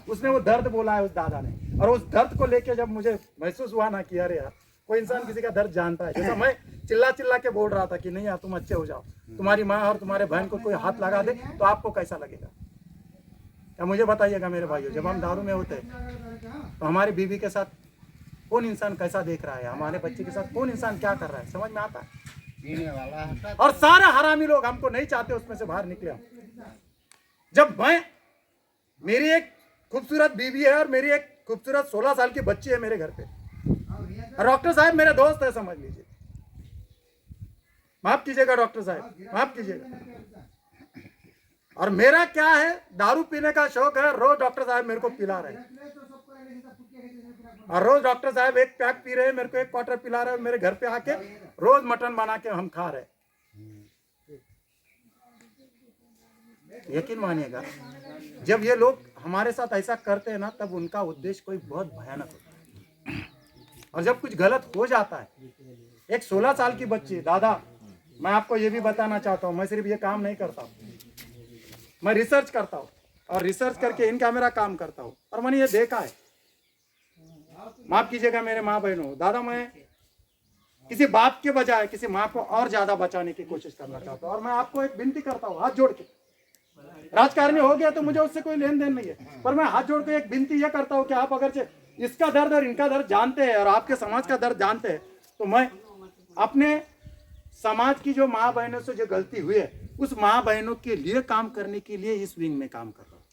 उसने वो दर्द बोला है उस दादा ने। और उस दर्द को लेके जब मुझे महसूस हुआ ना कि अरे यार, कोई इंसान किसी का दर्द जानता है। जैसा मैं चिल्ला के बोल रहा था कि नहीं यार तुम अच्छे हो जाओ, तुम्हारी माँ और तुम्हारे बहन को कोई हाथ लगा दे तो आपको कैसा लगेगा? क्या मुझे बताइएगा मेरे भाइयों, जब हम दारू में होते तो हमारी बीवी के साथ कौन इंसान कैसा देख रहा है, हमारे बच्चे के साथ कौन इंसान क्या कर रहा है, समझ में आता है? और सारे हरामी लोग हमको नहीं चाहते उसमें से बाहर निकले। जब मेरी एक खूबसूरत बीवी है और मेरी एक खूबसूरत 16 साल की बच्ची है मेरे घर पे, डॉक्टर साहब मेरे दोस्त है, समझ लीजिए। माफ कीजिएगा डॉक्टर साहब, माफ कीजिएगा। और मेरा क्या है, दारू पीने का शौक है, रोज डॉक्टर साहब मेरे को पिला रहे हैं, और रोज डॉक्टर साहब एक पैक पी रहे हैं, मेरे को एक क्वार्टर पिला रहे हैं, मेरे घर पे आके रोज मटन बना के हम खा रहे हैं। यकीन मानिएगा, जब ये लोग हमारे साथ ऐसा करते हैं ना, तब उनका उद्देश्य कोई बहुत भयानक होता है। और जब कुछ गलत हो जाता है, एक 16 साल की बच्ची, दादा मैं आपको ये भी बताना चाहता हूँ, मैं सिर्फ ये काम नहीं करता हूँ, मैं रिसर्च करता हूँ, और रिसर्च करके इन कैमरा काम करता हूँ, और मैंने ये देखा है। माफ कीजिएगा मेरे माँ बहनों, दादा मैं किसी बाप के बजाय किसी माँ को और ज्यादा बचाने की कोशिश करना चाहता हूँ, और मैं आपको एक विनती करता हूँ हाथ जोड़ के। राजकारणी हो गया तो मुझे उससे कोई लेन देन नहीं है, पर मैं हाथ जोड़ के एक विनती यह करता हूँ कि आप अगर इसका दर्द और इनका दर्द जानते हैं और आपके समाज का दर्द जानते हैं, तो मैं अपने समाज की जो माँ बहनों से जो गलती हुई है, उस माँ बहनों के लिए काम करने के लिए इस विंग में काम कर रहा हूँ।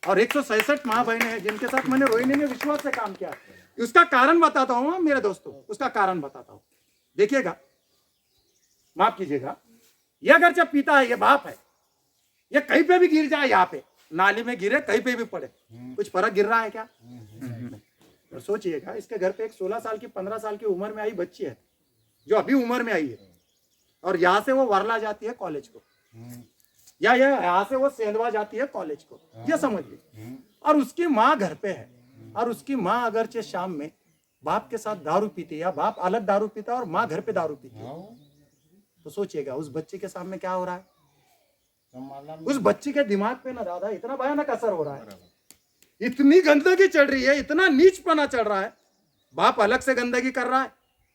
और 166 माँ बहनें हैं जिनके साथ मैंने रोहिणी में विश्वास से काम किया। उसका कारण बताता हूँ मेरे दोस्तों, उसका कारण बताता हूँ। देखिएगा, माफ कीजिएगा, ये अगर जब पीता है, ये बाप है, ये कहीं पे भी गिर जाए, यहाँ पे नाली में गिरे, कहीं पे भी पड़े, कुछ फर्क गिर रहा है क्या? तो सोचिएगा, इसके घर पे एक 16 साल की 15 साल की उम्र में आई बच्ची है, जो अभी उम्र में आई है, और यहाँ से वो वरला जाती है कॉलेज को, या यहाँ से वो सेंधवा जाती है कॉलेज को, ये समझ लीजिए। और उसकी माँ घर पे है, और उसकी माँ अगरचे शाम में बाप के साथ दारू पीती है, या बाप अलग दारू पीता है और माँ घर पे दारू पीती है, तो सोचिएगा उस बच्चे के सामने क्या हो रहा है। उस बच्ची के दिमाग पे ना दादा इतना भयानक असर हो रहा है, इतनी गंदगी चल रही है, इतना नीचपना चल रहा है। बाप अलग से गंदगी कर रहा है,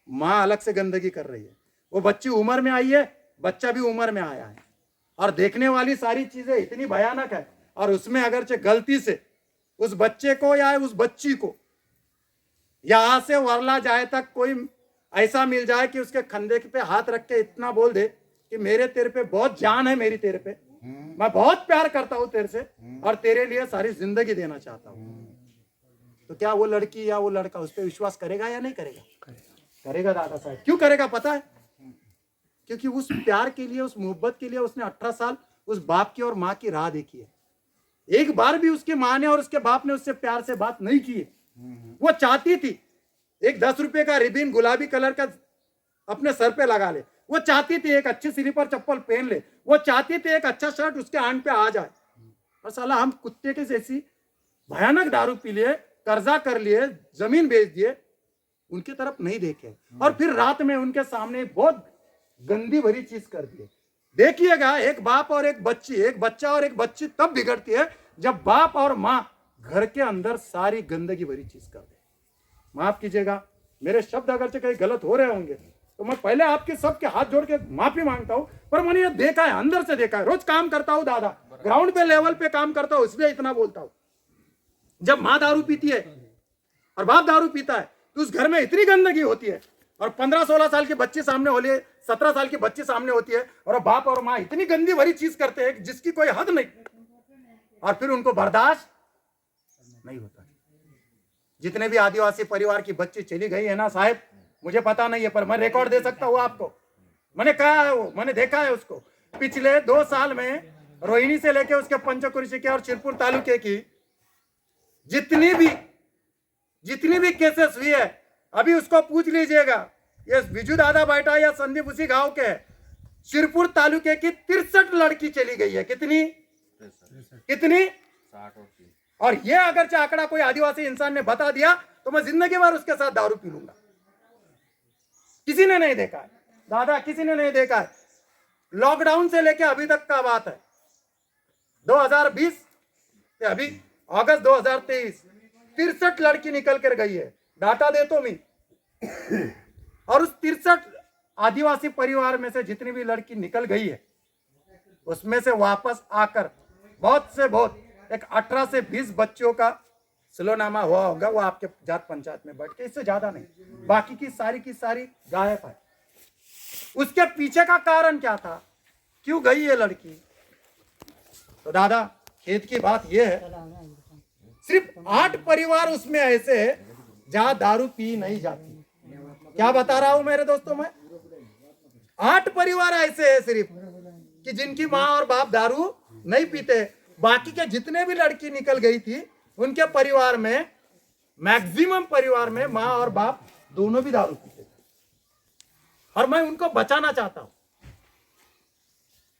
माँ अलग से गंदगी कर रही है। वो बच्ची उम्र में आई है, बच्चा भी उम्र में आया है, और देखने वाली सारी चीजें इतनी भयानक है। और उसमें अगर गलती से उस बच्चे को या उस बच्ची को यहाँ से वरला जाए तक कोई ऐसा मिल जाए कि उसके कंधे पे हाथ रख के इतना बोल दे कि मेरे तेरे पे बहुत जान है, मेरी तेरे पे, मैं बहुत प्यार करता हूँ तेरे से और तेरे लिए सारी जिंदगी देना चाहता हूँ, तो क्या वो लड़की या वो लड़का उस पर विश्वास करेगा या नहीं करेगा? करेगा दादा साहब। क्यों करेगा पता है? क्योंकि उस प्यार के लिए, उस मोहब्बत के लिए उसने 18 साल उस बाप की और माँ की राह देखी है। एक बार भी उसकी माँ ने और उसके बाप ने उससे प्यार से बात नहीं की है। वो चाहती थी एक 10 रुपए का रिबिन गुलाबी कलर का अपने सर पे लगा ले, वो चाहती थी एक अच्छी स्लीपर चप्पल पहन ले, वो चाहती थी एक अच्छा शर्ट उसके आंट पे आ जाए। और साला हम कुत्ते के जैसी भयानक दारू पी लिए, कर्जा कर लिए, जमीन बेच दिए, उनकी तरफ नहीं देखे और फिर रात में उनके सामने बहुत गंदी भरी चीज कर दी। देखिएगा, एक बाप और एक बच्ची, एक बच्चा और एक बच्ची तब बिगड़ती है जब बाप और माँ घर के अंदर सारी गंदगी भरी चीज कर दे। माफ कीजिएगा, मेरे शब्द अगर से कहीं गलत हो रहे होंगे तो मैं पहले आपके सबके हाथ जोड़ के माफी मांगता हूं, पर मैंने ये देखा है, अंदर से देखा है। रोज काम करता हूं दादा, ग्राउंड पे लेवल पे काम करता हूं, इसलिए इतना बोलता हूं। जब माँ दारू पीती है और बाप दारू पीता है तो उस घर में इतनी गंदगी होती है, और 15-16 साल के बच्चे सामने होली है, 17 साल के बच्चे सामने होती है, और बाप और माँ इतनी गंदी भरी चीज करते हैं जिसकी कोई हद नहीं, और फिर उनको बर्दाश्त नहीं होता। जितने भी आदिवासी परिवार की बच्ची चली गई है ना साहब, मुझे पता नहीं है, पर मैं रिकॉर्ड दे सकता हूँ आपको। मैंने कहा है, वो मैंने देखा है उसको। पिछले 2 साल में रोहिणी से लेके उसके पंचकुरिशी के और शिरपुर तालुके की जितनी भी केसेस हुई है, अभी उसको पूछ लीजिएगा। ये विजू दादा बैठा या संदीप उसी गांव के है। शिरपुर तालुके की 63 लड़की चली गई है। कितनी 60 और ये अगर चाहे आंकड़ा कोई आदिवासी इंसान ने बता दिया तो मैं जिंदगी भर उसके साथ दारू पी लूंगा। किसी ने नहीं देखा है दादा, किसी ने नहीं देखा है। लॉकडाउन से लेके अभी तक का बात है, 2020 से अभी अगस्त 2023, 63 लड़की निकल कर गई है। डाटा दे तो मैं। और उस 63 आदिवासी परिवार में से जितनी भी लड़की निकल गई है, उसमें से वापस आकर बहुत से बहुत एक 18 से 20 बच्चों का सिलोनामा हुआ होगा, वो आपके जात पंचायत में बैठ के, इससे ज्यादा नहीं। बाकी की सारी गायब है। उसके पीछे का कारण क्या था, क्यों गई ये लड़की? तो दादा खेत की बात यह है, सिर्फ 8 परिवार उसमें ऐसे है जहां दारू पी नहीं जाती। क्या बता रहा हूं मेरे दोस्तों, मैं 8 परिवार ऐसे है सिर्फ कि जिनकी माँ और बाप दारू नहीं पीते। बाकी के जितने भी लड़की निकल गई थी उनके परिवार में, मैक्सिमम परिवार में माँ और बाप दोनों भी दारू पीते थे। और मैं उनको बचाना चाहता हूं।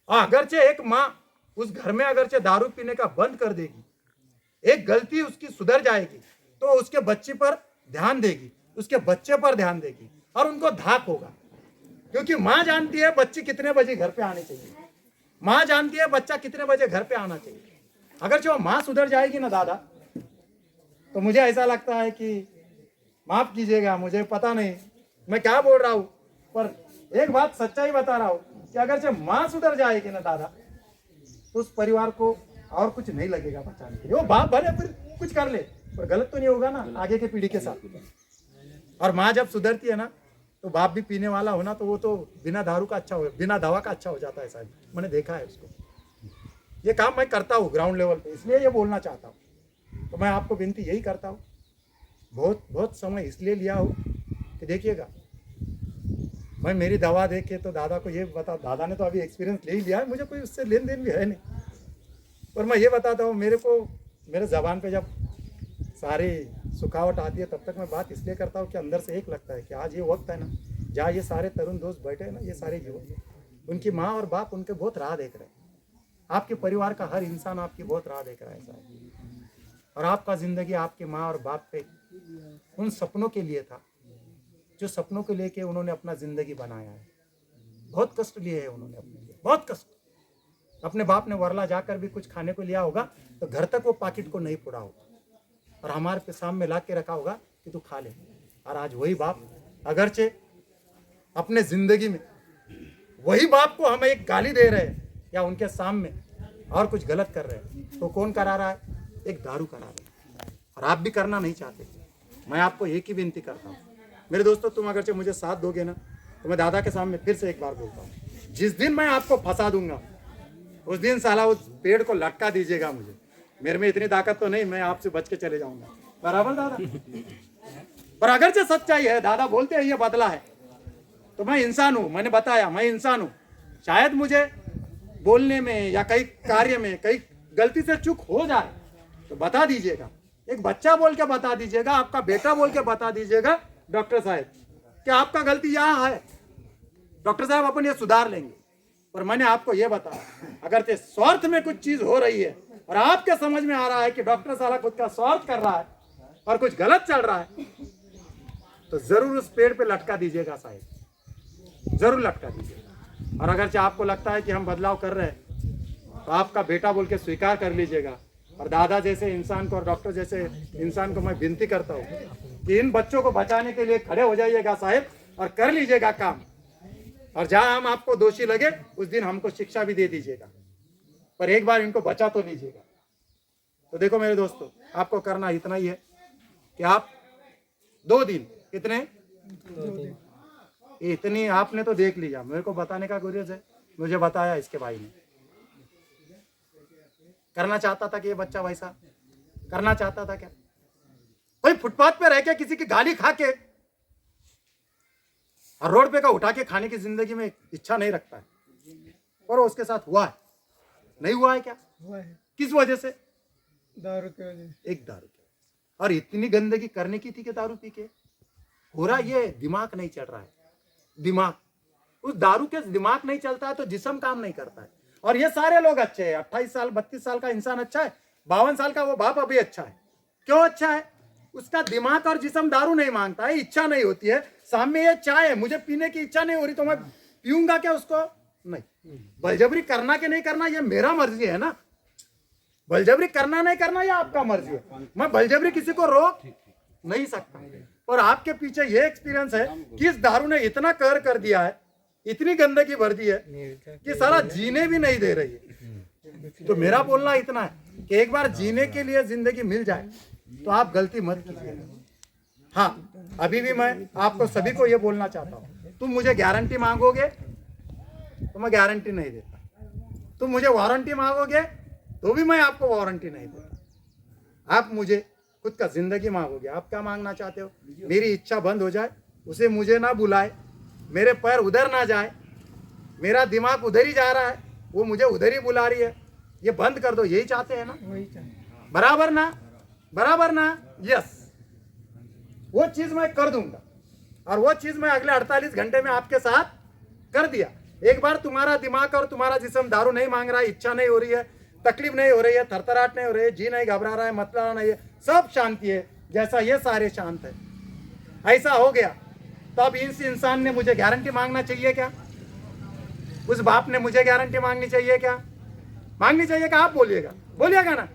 अगरचे एक माँ उस घर में अगरचे दारू पीने का बंद कर देगी, एक गलती उसकी सुधर जाएगी, तो उसके बच्चे पर ध्यान देगी, उसके बच्चे पर ध्यान देगी और उनको धाक होगा। क्योंकि माँ जानती है बच्ची कितने बजे घर पे आनी चाहिए, माँ जानती है बच्चा कितने बजे घर पे आना चाहिए। अगर जो माँ सुधर जाएगी ना दादा, तो मुझे ऐसा लगता है कि, माफ कीजिएगा मुझे पता नहीं मैं क्या बोल रहा हूँ, पर एक बात सच्चाई बता रहा हूँ कि अगर जो माँ सुधर जाएगी ना दादा, तो उस परिवार को और कुछ नहीं लगेगा बचाने के लिए। वो बाप भले फिर कुछ कर ले, पर गलत तो नहीं होगा ना आगे के पीढ़ी के साथ। और माँ जब सुधरती है ना, तो बाप भी पीने वाला होना, तो वो तो बिना दारू का अच्छा हो, बिना दवा का अच्छा हो जाता है साहब। मैंने देखा है उसको। ये काम मैं करता हूँ ग्राउंड लेवल पे, इसलिए ये बोलना चाहता हूँ। तो मैं आपको विनती यही करता हूँ, बहुत समय इसलिए लिया हूँ कि देखिएगा, मैं मेरी दवा दे के तो दादा को ये बता, दादा ने तो अभी एक्सपीरियंस ले ही लिया है, मुझे कोई उससे लेन देन भी है नहीं, पर मैं ये बताता हूँ, मेरे जबान पे जब सारी सुखावट आती है तब तक मैं बात इसलिए करता हूँ कि अंदर से एक लगता है कि आज ये वक्त है ना, जहाँ ये सारे तरुण दोस्त बैठे हैं ना, ये सारे युवक, उनकी माँ और बाप उनके बहुत राह देख रहे हैं। आपके परिवार का हर इंसान आपकी बहुत राह देख रहा है साहब। और आपका जिंदगी आपके माँ और बाप पे उन सपनों के लिए था, जो सपनों को लेके उन्होंने अपना जिंदगी बनाया है। बहुत कष्ट लिए है उन्होंने अपने लिए, बहुत कष्ट। अपने बाप ने वरला जाकर भी कुछ खाने को लिया होगा तो घर तक वो पाकिट को नहीं फोड़ा होगा, और हमारे पे सामने ला के रखा होगा कि तू खा ले। और आज वही बाप अगरचे अपने जिंदगी में वही बाप को हम एक गाली दे रहे हैं या उनके सामने और कुछ गलत कर रहे हैं, तो कौन करा रहा है? एक दारू करा रहा है। और आप भी करना नहीं चाहते। मैं आपको एक ही विनती करता हूँ, मेरे दोस्तों, तुम अगर से मुझे साथ दोगे ना, तो मैं दादा के सामने फिर से एक बार बोलता हूँ, जिस दिन मैं आपको फंसा दूंगा उस दिन साला उस पेड़ को लटका दीजिएगा मुझे। मेरे में इतनी ताकत तो नहीं, मैं आपसे बच के चले जाऊंगा। बराबर दादा? पर अगर से सच्चाई है, दादा बोलते हैं ये बदला है, तो मैं इंसान हूं, मैंने बताया मैं इंसान हूं। शायद मुझे बोलने में या कई कार्य में कई गलती से चूक हो जाए तो बता दीजिएगा, एक बच्चा बोल के बता दीजिएगा, आपका बेटा बोल के बता दीजिएगा डॉक्टर साहब कि आपका गलती यहाँ है, डॉक्टर साहब अपन ये सुधार लेंगे। पर मैंने आपको ये बताया, अगर ते स्वार्थ में कुछ चीज हो रही है और आपके समझ में आ रहा है कि डॉक्टर साला खुद का स्वार्थ कर रहा है और कुछ गलत चल रहा है, तो जरूर उस पेड़ पे लटका दीजिएगा साहब, जरूर लटका दीजिएगा। और अगर चाहे आपको लगता है कि हम बदलाव कर रहे हैं तो आपका बेटा बोल के स्वीकार कर लीजिएगा। और दादा जैसे इंसान को और डॉक्टर जैसे इंसान को मैं विनती करता हूँ कि इन बच्चों को बचाने के लिए खड़े हो जाइएगा साहब और कर लीजिएगा काम। और जहां हम आपको दोषी लगे उस दिन हमको शिक्षा भी दे दीजिएगा, पर एक बार इनको बचा तो लीजिएगा। तो देखो मेरे दोस्तों, आपको करना इतना ही है कि आप 2 दिन, कितने, इतनी आपने तो देख लिया, मेरे को बताने का गुरेज है, मुझे बताया इसके भाई ने। करना चाहता था कि ये बच्चा वैसा करना चाहता था क्या? कोई फुटपाथ पे रह के किसी की गाली खा के और रोड पे का उठा के खाने की जिंदगी में इच्छा नहीं रखता है, और उसके साथ हुआ है, नहीं हुआ है क्या? हुआ है। किस वजह से? दारू की वजह। एक दारू की। और इतनी गंदगी करने की थी कि दारू पी के हो रहा, ये दिमाग नहीं चल रहा है। दिमाग, उस दारू के दिमाग नहीं चलता है तो जिस्म काम नहीं करता है। और ये सारे लोग अच्छे हैं, 28 साल 32 साल का इंसान अच्छा है, 52 साल का वो बाप अभी अच्छा है। क्यों अच्छा है? उसका दिमाग और जिस्म दारू नहीं मांगता है, इच्छा नहीं होती है। सामने ये चाय है, मुझे पीने की इच्छा नहीं हो रही तो मैं पीऊंगा क्या उसको? नहीं। बलजबरी करना कि नहीं करना ये मेरा मर्जी है ना, बलजबरी करना नहीं करना ये आपका मर्जी है। मैं बलजबरी किसी को रोक नहीं सकता। और आपके पीछे ये एक्सपीरियंस है कि इस दारू ने इतना कहर कर दिया है, इतनी गंदगी भर दी है कि सारा जीने भी नहीं दे रही है। तो मेरा बोलना इतना है कि एक बार जीने के लिए जिंदगी मिल जाए तो आप गलती मत कीजिए। हाँ, अभी भी मैं आपको सभी को ये बोलना चाहता हूँ, तुम मुझे गारंटी मांगोगे तो मैं गारंटी नहीं देता, तुम मुझे वारंटी मांगोगे तो भी मैं आपको वारंटी नहीं देता। आप मुझे खुद का जिंदगी मांगोगे, आप क्या मांगना चाहते हो? मेरी इच्छा बंद हो जाए, उसे मुझे ना बुलाए, मेरे पैर उधर ना जाए, मेरा दिमाग उधर ही जा रहा है, वो मुझे उधर ही बुला रही है, ये बंद कर दो। यही चाहते हैं ना? बराबर ना? बराबर ना? यस, वो चीज मैं कर दूंगा और वो चीज मैं अगले 48 घंटे में आपके साथ कर दिया। एक बार तुम्हारा दिमाग और तुम्हारा जिस्म दारू नहीं मांग रहा है, इच्छा नहीं हो रही है, तकलीफ नहीं हो रही है, थरथराहट नहीं हो रही है, जी नहीं घबरा रहा है, मतला नहीं है, सब शांति है, जैसा ये सारे शांत है, ऐसा हो गया। तो अब इस इंसान ने मुझे गारंटी मांगना चाहिए क्या? उस बाप ने मुझे गारंटी मांगनी चाहिए क्या? मांगनी चाहिए क्या? आप बोलिएगा, बोलिएगा ना?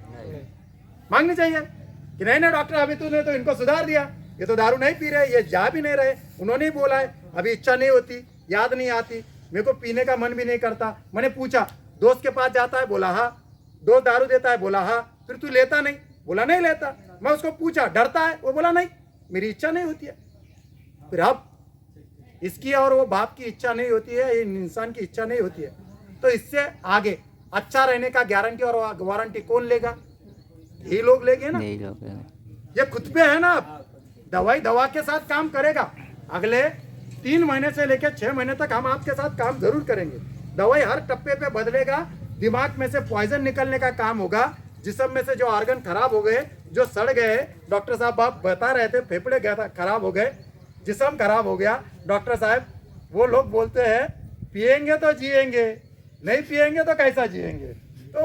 मांगनी चाहिए कि नहीं नहीं डॉक्टर, अभी तूने तो इनको सुधार दिया, ये तो दारू नहीं पी रहे, ये जा भी नहीं रहे, उन्होंने ही बोला है, अभी इच्छा नहीं होती, याद नहीं आती, मेरे को पीने का मन भी नहीं करता। मैंने पूछा, दोस्त के पास जाता है? बोला हाँ। दोस्त दारू देता है? बोला हाँ। फिर तू लेता नहीं? बोला नहीं लेता। मैं उसको पूछा, डरता है? वो बोला नहीं, मेरी इच्छा नहीं होती है। फिर अब इसकी और वो बाप की इच्छा नहीं होती है, इंसान की इच्छा नहीं होती है, तो इससे आगे अच्छा रहने का गारंटी और वारंटी कौन लेगा? यही लोग लेंगे ना। ये खुद पे है ना, दवाई दवा के साथ काम करेगा। अगले 3 महीने से लेकर 6 महीने तक हम आपके साथ काम जरूर करेंगे। दवाई हर टप्पे पे बदलेगा, दिमाग में से पॉइजन निकलने का काम होगा, जिस्म में से जो ऑर्गन खराब हो गए, जो सड़ गए, डॉक्टर साहब आप बता रहे थे फेफड़े खराब हो गए, जिस्म खराब हो गया। डॉक्टर साहब वो लोग बोलते हैं पिएंगे तो जिएंगे, नहीं पिएंगे तो कैसा जिएंगे? तो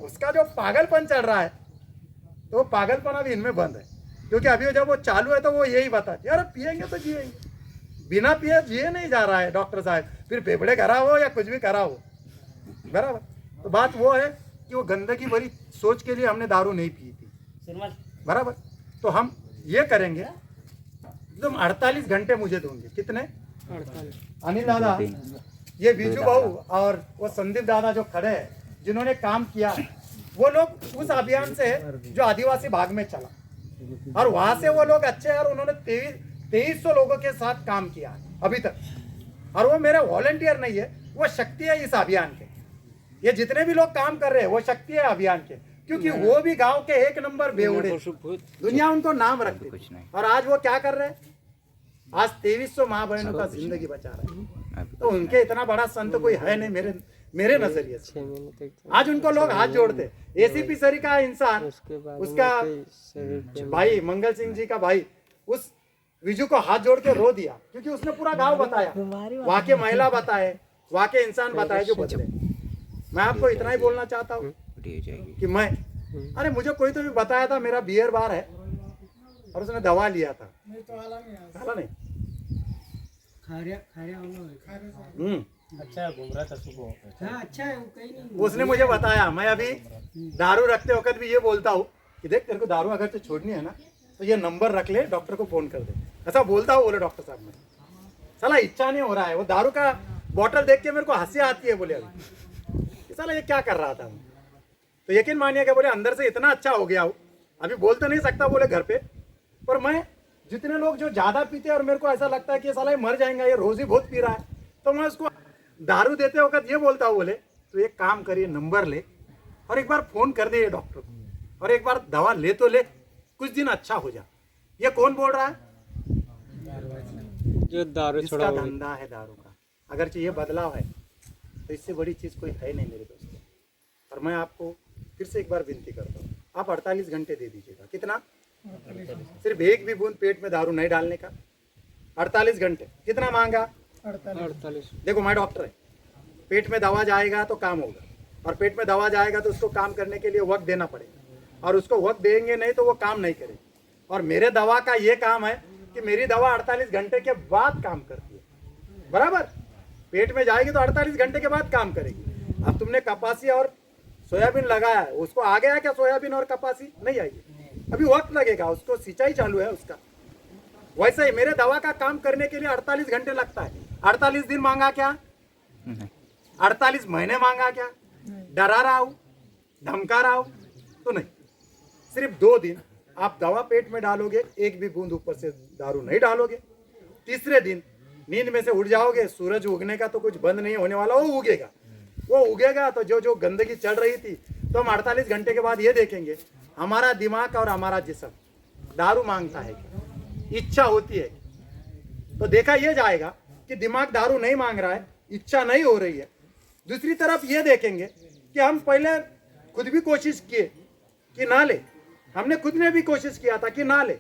उसका जो पागलपन चल रहा है, तो पागलपन अभी इनमें बंद है, क्योंकि अभी जब वो चालू है तो वो यही बताते यार पिएंगे तो जिएंगे, बिना पिए जिए नहीं जा रहा है डॉक्टर साहब, फिर फेफड़े खराब हो या कुछ भी खराब हो। बराबर। तो बात वो है कि वो गंदगी भरी सोच के लिए हमने दारू नहीं पी थी। बराबर। तो हम ये करेंगे, तुम 48 घंटे मुझे दोगे। कितने? 48। अनिल दादा, ये बीजू भाऊ और वो संदीप दादा जो खड़े हैं, जिन्होंने काम किया, वो लोग उस अभियान से जो आदिवासी भाग में चला, और वहां से वो लोग अच्छे हैं, और उन्होंने 2300 लोगों के साथ काम किया है अभी तक, और वो मेरा वॉलंटियर नहीं है, वो शक्ति है इस अभियान के। ये जितने भी लोग काम कर रहे हैं वो शक्ति है अभियान के, क्योंकि वो भी गांव के एक नंबर बेवड़े, दुनिया उनको नाम रखती कुछ नहीं। और आज वो क्या कर रहे हैं, आज 2300 माँ बहनों का जिंदगी बचा रहे हैं। तो उनके इतना बड़ा संत कोई है नहीं मेरे नजरिए से। आज उनको लोग हाथ जोड़ते। एसीपी सरी का इंसान, उसका भाई मंगल सिंह जी का भाई, उस विजू को हाथ जोड़ के रो दिया, क्योंकि उसने पूरा गांव बताया, वहाँ के महिला बताए, वहाँ के इंसान बताए जो बदले। मैं आपको इतना ही बोलना चाहता हूँ कि मैं, अरे मुझे कोई तो भी बताया था मेरा बियर बार है और उसने दवा लिया था, हाला नहीं। अच्छा घूम रहा था सुबह। हाँ अच्छा है, वो कहीं नहीं। उसने मुझे बताया। मैं अभी दारू रखते वक्त भी ये बोलता हूँ कि देख तेरे को दारू अगर तो छोड़नी है ना तो ये नंबर रख ले, डॉक्टर को फोन कर दे, ऐसा बोलता हूँ। बोले डॉक्टर साहब, मैं साला इच्छा नहीं हो रहा है, वो दारू का बॉटल देख के मेरे को हंसी आती है। बोले अभी साला ये क्या कर रहा था। तो यकीन मानिए कि बोले अंदर से इतना अच्छा हो गया हूँ, अभी बोल तो नहीं सकता बोले घर पे, पर मैं जितने लोग जो ज्यादा पीते हैं और मेरे को ऐसा लगता है कि साला ये मर जाएगा, ये रोज ही बहुत पी रहा है, तो मैं उसको दारू देते वक्त ये बोलता हूँ, बोले तो एक काम करिए, नंबर ले और एक बार फोन कर दे डॉक्टर को, और एक बार दवा ले तो ले, कुछ दिन अच्छा हो जा। ये कौन बोल रहा है? जो दारू इसका धंधा है दारू का। अगर ये बदलाव है तो इससे बड़ी चीज कोई है नहीं मेरे दोस्तों। और मैं आपको फिर से एक बार विनती करता हूँ, आप 48 घंटे दे दीजिएगा। कितना? सिर्फ एक भी बूंद पेट में दारू नहीं डालने का। 48 घंटे कितना मांगा? 48। देखो मैं डॉक्टर है, पेट में दवा जाएगा तो काम होगा, और पेट में दवा जाएगा तो उसको काम करने के लिए वक्त देना पड़ेगा, और उसको वक्त देंगे नहीं तो वो काम नहीं करेगी। और मेरे दवा का ये काम है कि मेरी दवा 48 घंटे के बाद काम करती है, बराबर। पेट में जाएगी तो 48 घंटे के बाद काम करेगी। अब तुमने कपासी और सोयाबीन लगाया है, उसको आ गया क्या सोयाबीन और कपासी? नहीं आएगी, अभी वक्त लगेगा, उसको सिंचाई चालू है उसका। वैसे ही मेरे दवा का काम करने के लिए 48 घंटे लगता है। 48 दिन मांगा क्या? 48 महीने मांगा क्या? डरा रहा हूं, धमका रहा हूं तो नहीं। सिर्फ 2 दिन आप दवा पेट में डालोगे, एक भी बूंद ऊपर से दारू नहीं डालोगे। तीसरे दिन नींद में से उठ जाओगे, सूरज उगने का तो कुछ बंद नहीं होने वाला, वो उगेगा। वो उगेगा तो जो जो गंदगी चढ़ रही थी, तो हम 48 घंटे के बाद ये देखेंगे हमारा दिमाग और हमारा जिस्म दारू मांगता है क्या, इच्छा होती है। तो देखा यह जाएगा कि दिमाग दारू नहीं मांग रहा है, इच्छा नहीं हो रही है। दूसरी तरफ ये देखेंगे कि हम पहले खुद भी कोशिश किए कि ना ले, हमने खुद ने भी कोशिश किया था कि ना ले,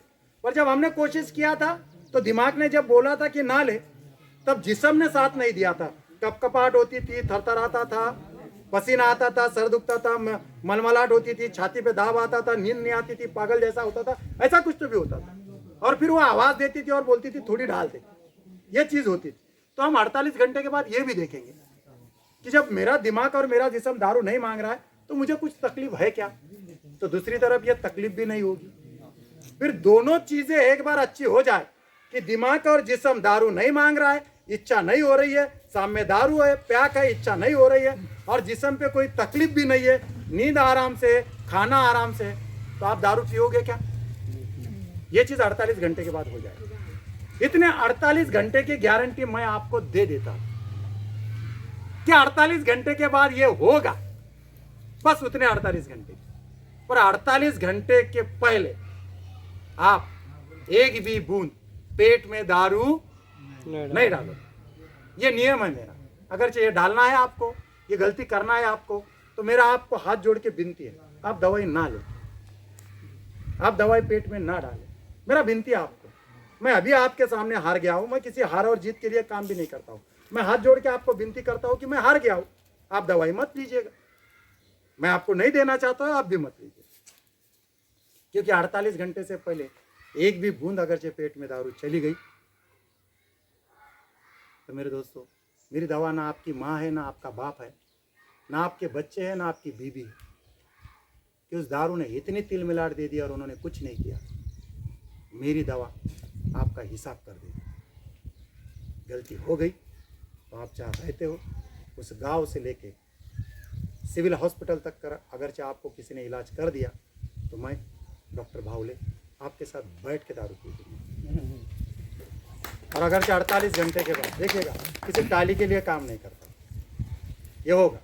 पर जब हमने कोशिश किया था तो दिमाग ने जब बोला था कि ना ले, तब जिस्म ने साथ नहीं दिया था। कपकपाहट होती थी, थरथराता था, पसीना आता था, सर दुखता था, मलमलाहट होती थी, छाती पे दाब आता था, नींद नहीं आती थी, पागल जैसा होता था, ऐसा कुछ तो भी होता था। और फिर वो आवाज देती थी और बोलती थी थोड़ी डाल दे, ये चीज होती थी। तो हम 48 घंटे के बाद ये भी देखेंगे कि जब मेरा दिमाग और मेरा जिस्म दारू नहीं मांग रहा है तो मुझे कुछ तकलीफ है क्या। तो दूसरी तरफ ये तकलीफ भी नहीं होगी। फिर दोनों चीजें एक बार अच्छी हो जाए कि दिमाग और जिस्म दारू नहीं मांग रहा है, इच्छा नहीं हो रही है, सामने दारू है, प्याक है, इच्छा नहीं हो रही है, और जिस्म पे कोई तकलीफ भी नहीं है, नींद आराम से, खाना आराम से, तो आप दारू पियोगे क्या? ये चीज 48 घंटे के बाद हो जाएगी। इतने 48 घंटे की गारंटी मैं आपको दे देता कि 48 घंटे के बाद ये होगा, बस उतने 48 घंटे। पर 48 घंटे के पहले आप एक भी बूंद पेट में दारू नहीं डालो। ये नियम है मेरा। अगर चाहिए डालना है आपको, ये गलती करना है आपको, तो मेरा आपको हाथ जोड़ के विनती है, आप दवाई ना लो, आप दवाई पेट में ना डालें। मेरा विनती है आपको। मैं अभी आपके सामने हार गया हूं, मैं किसी हार और जीत के लिए काम भी नहीं करता हूं। मैं हाथ जोड़ के आपको विनती करता हूं कि मैं हार गया हूं, आप दवाई मत लीजिएगा। मैं आपको नहीं देना चाहता हूं, आप भी मत लीजिए, क्योंकि 48 घंटे से पहले एक भी बूंद अगर से पेट में दारू चली गई तो मेरे दोस्तों, मेरी दवा ना आपकी माँ है, ना आपका बाप है, ना आपके बच्चे हैं, ना आपकी बीवी है, कि उस दारू ने इतनी तिल मिलाट दे दिया और उन्होंने कुछ नहीं किया। मेरी दवा आपका हिसाब कर देगी। गलती हो गई तो आप जहाँ रहते हो उस गांव से लेके सिविल हॉस्पिटल तक कर अगर चाहे आपको किसी ने इलाज कर दिया तो मैं डॉक्टर भावले आपके साथ बैठ के दारू पी लूँगा। और अगर 48 घंटे के बाद देखिएगा किसी टाली के लिए काम नहीं करता, ये होगा।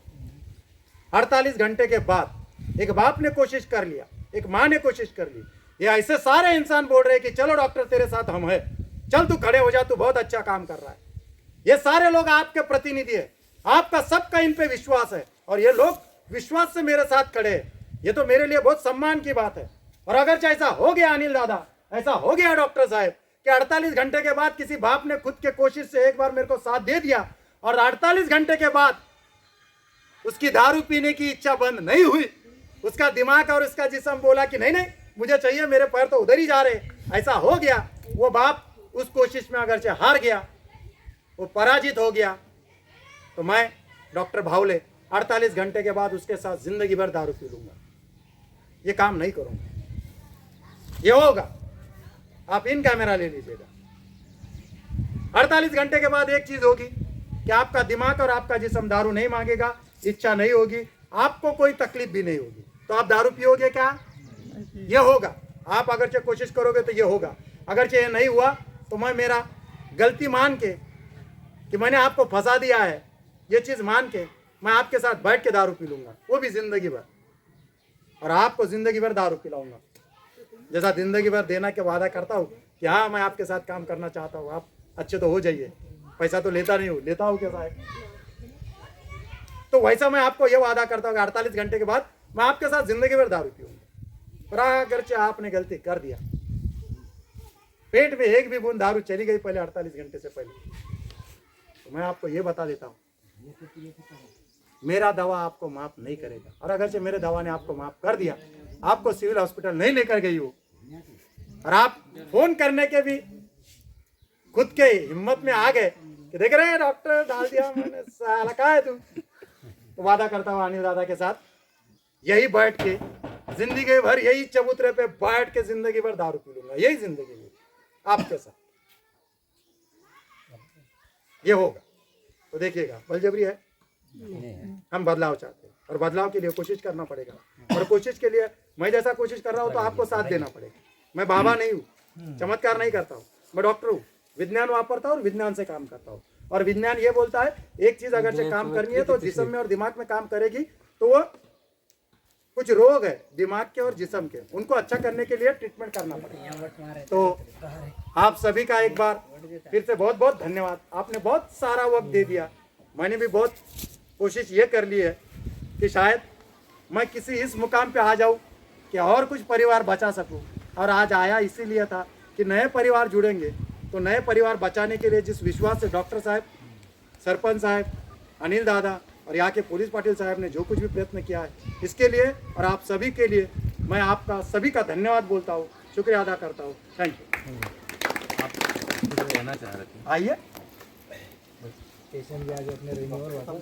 48 घंटे के बाद एक बाप ने कोशिश कर लिया, एक माँ ने कोशिश कर ली, ये ऐसे सारे इंसान बोल रहे हैं कि चलो डॉक्टर तेरे साथ हम है, चल तू खड़े हो जा, तू बहुत अच्छा काम कर रहा है। ये सारे लोग आपके प्रतिनिधि है, आपका सबका इन पे विश्वास है और ये लोग विश्वास से मेरे साथ खड़े हैं। ये तो मेरे लिए बहुत सम्मान की बात है। और अगर ऐसा हो गया अनिल दादा, ऐसा हो गया डॉक्टर साहब कि 48 घंटे के बाद किसी बाप ने खुद के कोशिश से एक बार मेरे को साथ दे दिया और 48 घंटे के बाद उसकी दारू पीने की इच्छा बंद नहीं हुई, उसका दिमाग और उसका जिस्म बोला कि नहीं नहीं मुझे चाहिए, मेरे पैर तो उधर ही जा रहे, ऐसा हो गया, वो बाप उस कोशिश में अगर से हार गया, वो पराजित हो गया, तो मैं डॉक्टर भावले 48 घंटे के बाद उसके साथ जिंदगी भर दारू पी लूंगा। ये काम नहीं करूंगा, ये होगा। आप इन कैमरा ले लीजिएगा। 48 घंटे के बाद एक चीज होगी कि आपका दिमाग और आपका जिस्म दारू नहीं मांगेगा, इच्छा नहीं होगी, आपको कोई तकलीफ भी नहीं होगी, तो आप दारू पियोगे क्या? ये होगा। आप अगर से कोशिश करोगे तो ये होगा। अगर से ये नहीं हुआ तो मैं मेरा गलती मान के कि मैंने आपको फंसा दिया है, ये चीज़ मान के मैं आपके साथ बैठ के दारू पी लूँगा, वो भी ज़िंदगी भर, और आपको ज़िंदगी भर दारू पिलाऊंगा। जैसा ज़िंदगी भर देना के वादा करता हूँ कि हाँ मैं आपके साथ काम करना चाहता हूँ, आप अच्छे तो हो जाइए, पैसा तो लेता नहीं हूँ, लेता हूँ क्या साहब? तो वैसा मैं आपको ये वादा करता हूँ कि 48 घंटे के बाद मैं आपके साथ ज़िंदगी भर दारू पीऊँगा। और अगर चाहे आपने गलती कर दिया, पेट में एक भी बूंद दारू चली गई पहले 48 घंटे से पहले, तो मैं आपको ये बता देता हूँ मेरा दवा आपको माफ नहीं करेगा। और अगर से मेरे दवा ने आपको माफ कर दिया, आपको सिविल हॉस्पिटल नहीं लेकर गई हो और आप फोन करने के भी खुद के हिम्मत में आ गए कि देख रहे हैं डॉक्टर डाल दिया मैंने, साला का है तू, तो वादा करता हूँ अनिल दादा के साथ यही बैठ के जिंदगी भर, यही चबूतरे पे बैठ के जिंदगी भर दारू पी लूंगा, यही जिंदगी में आपके साथ ये होगा। तो देखिएगा, बलजबरी है, हम बदलाव चाहते हैं और बदलाव के लिए कोशिश करना पड़ेगा। और कोशिश के लिए मैं जैसा कोशिश कर रहा हूँ तो आपको साथ देना पड़ेगा। मैं बाबा नहीं हूँ, चमत्कार नहीं करता हूँ, मैं डॉक्टर हूँ, विज्ञान वापरता हूँ और विज्ञान से काम करता हूँ। और विज्ञान ये बोलता है एक चीज अगर से काम करनी है तो जिस्म में और दिमाग में काम करेगी, तो वो कुछ रोग है दिमाग के और जिस्म के, उनको अच्छा करने के लिए ट्रीटमेंट करना पड़ेगा। तो आप सभी का एक बार फिर से बहुत बहुत धन्यवाद। आपने बहुत सारा वक्त दे दिया, मैंने भी बहुत कोशिश ये कर ली है कि शायद मैं किसी इस मुकाम पे आ जाऊं कि और कुछ परिवार बचा सकूं। और आज आया इसीलिए था कि नए परिवार जुड़ेंगे, तो नए परिवार बचाने के लिए जिस विश्वास से डॉक्टर साहब, सरपंच साहब, अनिल दादा और यहाँ के पुलिस पाटिल साहब ने जो कुछ भी प्रयत्न किया है, इसके लिए और आप सभी के लिए मैं आपका सभी का धन्यवाद बोलता हूँ, शुक्रिया अदा करता हूँ। Thank you. आइए, पेशेंट भी आगे अपने रिन्यूअल वापस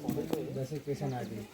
10 पेशेंट आ गए।